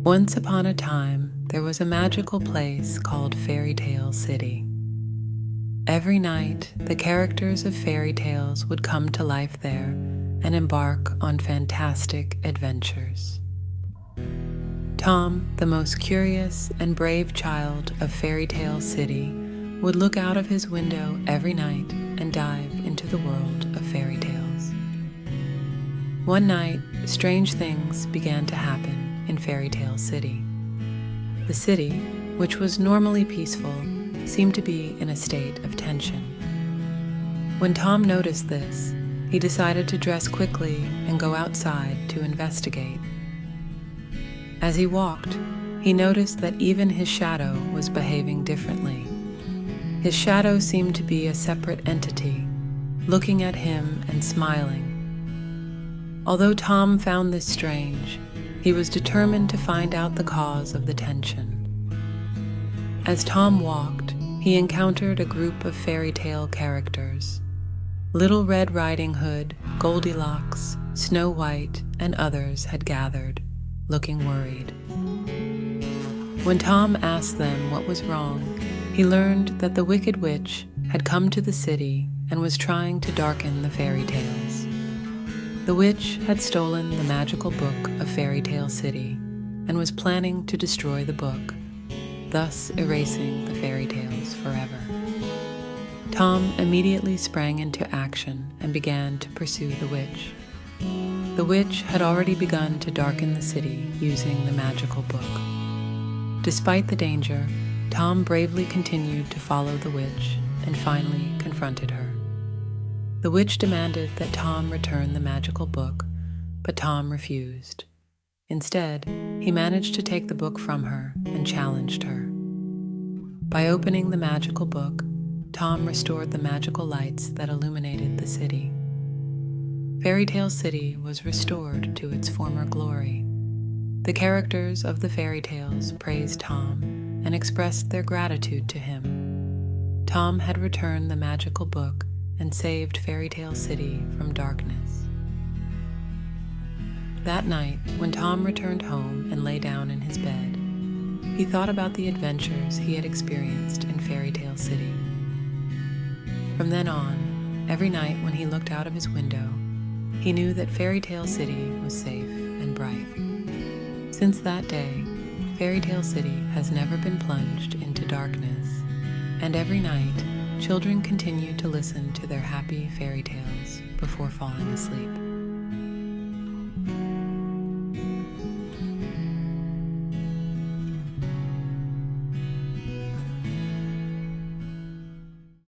Once upon a time, there was a magical place called Fairytale City. Every night, the characters of fairy tales would come to life there and embark on fantastic adventures. Tom, the most curious and brave child of Fairytale City, would look out of his window every night and dive into the world of fairy tales. One night, strange things began to happen in Fairytale City. The city, which was normally peaceful, seemed to be in a state of tension. When Tom noticed this, he decided to dress quickly and go outside to investigate. As he walked, he noticed that even his shadow was behaving differently. His shadow seemed to be a separate entity, looking at him and smiling. Although Tom found this strange, he was determined to find out the cause of the tension. As Tom walked, he encountered a group of fairy tale characters. Little Red Riding Hood, Goldilocks, Snow White, and others had gathered, looking worried. When Tom asked them what was wrong, he learned that the Wicked Witch had come to the city and was trying to darken the fairy tales. The witch had stolen the magical book of Fairytale City and was planning to destroy the book, thus erasing the fairy tales forever. Tom immediately sprang into action and began to pursue the witch. The witch had already begun to darken the city using the magical book. Despite the danger, Tom bravely continued to follow the witch and finally confronted her. The witch demanded that Tom return the magical book, but Tom refused. Instead, he managed to take the book from her and challenged her. By opening the magical book, Tom restored the magical lights that illuminated the city. Fairytale City was restored to its former glory. The characters of the fairy tales praised Tom and expressed their gratitude to him. Tom had returned the magical book and saved Fairytale City from darkness. That night, when Tom returned home and lay down in his bed, he thought about the adventures he had experienced in Fairytale City. From then on, every night when he looked out of his window, he knew that Fairytale City was safe and bright. Since that day, Fairytale City has never been plunged into darkness, and every night, children continue to listen to their happy fairy tales before falling asleep.